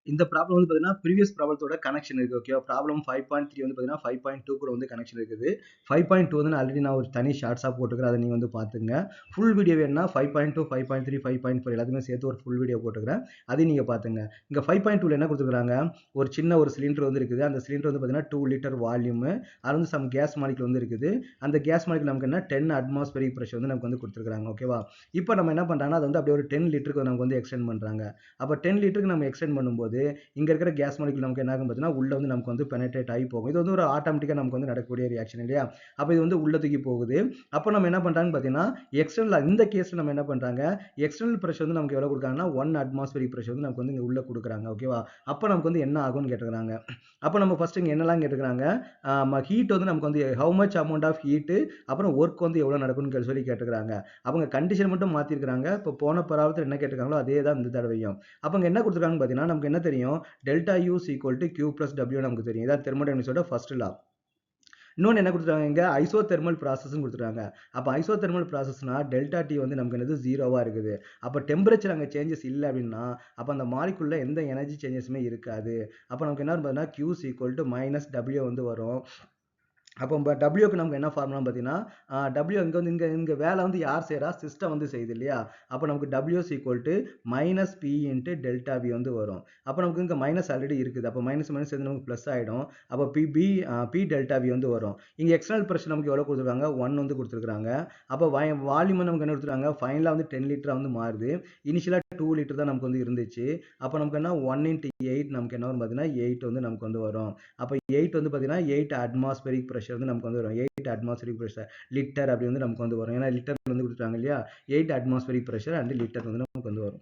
இந்த ப்ராப்ளம் வந்து பார்த்தீங்கன்னா, ப்ரீவியஸ் ப்ராப்ளத்தோட கனெக்ஷன் இருக்கு. ஓகேவா? ப்ராப்ளம் 5.3 வந்து பார்த்தீங்கன்னா, 5.2 கூட வந்து கனெக்ஷன் இருக்குது. 5.2 வந்து ஆல்ரெடி நான் ஒரு தனி ஷார்ட்ஸா போட்டுருக்கிறேன். அத நீங்க வந்து பார்த்துக்கங்க. ஃபுல் வீடியோ வேணும்னா 5.2, 5.3, 5.4 எல்லாத்தையுமே சேர்த்து ஒரு ஃபுல் வீடியோ போட்டுருக்கிறேன். அதையும் நீங்க பார்த்துங்க. இங்க 5.2ல என்ன குடுத்துருக்காங்க? ஒரு சின்ன ஒரு சிலிண்டர் வந்து இருக்குது. அந்த சிலிண்டர் வந்து பார்த்தீங்கன்னா, 2 லிட்டர் வால்யூமு. அதுல வந்து சம் கேஸ் மாலிக்யூல் வந்து இருக்குது. அந்த கேஸ் மாலிக்யூல் நமக்கு என்ன 10 அட்மாஸ்பியரிக் பிரஷர் வந்து நமக்கு வந்து குடுத்துருக்காங்க. ஓகேவா? இப்ப நம்ம என்ன பண்றாங்கன்னா, அத வந்து அப்படியே ஒரு 10 லிட்டருக்கு நமக்கு வந்து எக்ஸ்டெண்ட் பண்றாங்க. அப்ப 10 லிட்டருக்கு நம்ம எக்ஸ்டெண்ட் பண்ணும்போது இங்க இருக்கிற கேஸ் மாலிக்யூல் நமக்கு என்ன ஆகும் பார்த்தீங்கன்னா, உள்ள வந்து நமக்கு வந்து பெனட்ரேட் ஆகி போகும். இது வந்து ஒரு ஆட்டோமேட்டிக்கா நமக்கு வந்து நடக்கக்கூடிய ரியாக்ஷன் இல்லையா? அப்ப இது வந்து உள்ள தூக்கி போகுது. அப்ப நம்ம என்ன பண்றாங்கன்னு பார்த்தீங்கன்னா, எக்ஸ்டர்னல் இந்த கேஸ்ல நம்ம என்ன பண்றாங்க, எக்ஸ்டர்னல் பிரஷர் வந்து நமக்கு எவ்வளவு குடுக்குறாங்கன்னா, 1 அட்மாஸ்பியரிக் பிரஷர் வந்து நமக்கு வந்து இங்க உள்ள குடுக்குறாங்க. ஓகேவா? அப்ப நமக்கு வந்து என்ன ஆகும்னு கேட்டுருக்காங்க. அப்ப நம்ம ஃபர்ஸ்ட் இங்க என்னலாம் கேட்டுருக்காங்க, ஹீட் வந்து நமக்கு வந்து how much amount of heat அப்புறம் ஒர்க் வந்து எவ்வளவு நடக்கும்னு சொல்லி கேட்டுருக்காங்க. அவங்க கண்டிஷன் மட்டும் மாத்திருக்காங்க. இப்ப போன ப்ராப்ளத்துல என்ன கேட்டிருக்காங்களோ அதே தான் இந்த தடவையும். அப்ப இங்க என்ன குடுத்துருக்காங்கன்னு பார்த்தீங்கன்னா, நமக்கு என்ன தெரியும்? Delta U is equal to Q plus W நமக்கு தெரியும். இதான் தெர்மோடைனமிக்ஸோட ஃபர்ஸ்ட் லா. இன்னொன்னு என்ன குடுத்துருக்காங்க இங்க ஐசோதெர்மல் ப்ராசஸ்னு குடுத்துருக்காங்க. அப்ப ஐசோதெர்மல் ப்ராசஸ்னா டெல்டா T வந்து நமக்கு என்னது 0வா இருக்குது. அப்ப டெம்பரேச்சர் அங்க சேஞ்சஸ் இல்ல அப்படின்னா, அப்ப அந்த மாலிக்யூல்ல எந்த எனர்ஜி சேஞ்சஸுமே இருக்காது. அப்ப நமக்கு என்ன வரும் பார்த்தீங்கன்னா, Q is equal to minus W வந்து வரும். அப்போ டபிள்யூக்கு நமக்கு என்ன ஃபார்முலான்னு பார்த்தீங்கன்னா, டபிள்யூ இங்க வந்து இங்க இங்க வேலை வந்து யார் செய்றா? சிஸ்டம் வந்து செய்யுது இல்லையா? அப்போ நமக்கு W is equal to minus P into delta V வந்து வரும். அப்போ நமக்கு இங்க மைனஸ் ஆல்ரெடி இருக்குது. அப்போ மைனஸ் மைனஸ் சேர்ந்து நமக்கு ப்ளஸ் ஆயிடும். அப்போ பி டெல்டா வி வந்து வரும். இங்க எக்ஸ்டர்னல் பிரஷர் நமக்கு எவ்வளோ கொடுத்துருக்காங்க? 1 வந்து கொடுத்துருக்காங்க. அப்போ வால்யூம் நமக்கு என்ன கொடுத்துருக்காங்க? ஃபைனலாக வந்து 10 லிட்டரா வந்து மாறுது. இனிஷியலாக 2 லிட்டர் தான் நமக்கு வந்து இருந்துச்சு. அப்போ நமக்கு என்ன 1 இன்ட்டு 8 நமக்கு என்ன வரும் பார்த்தீங்கன்னா 8 வந்து நமக்கு வந்து வரும். அப்போ 8 வந்து பார்த்தீங்கன்னா 8 அட்மாஸ்பரிக் பிரஷர் வந்து நமக்கு வந்து வரும். 8 அட்மாஸ்பரிக் பிரஷர் லிட்டர் அப்படி வந்து நமக்கு வந்து வரும். ஏன்னா லிட்டர் வந்து கொடுத்துட்டாங்க இல்லையா? 8 அட்மாஸ்பரிக் பிரஷர் அண்ட் லிட்டர் வந்து நமக்கு வந்து வரும்.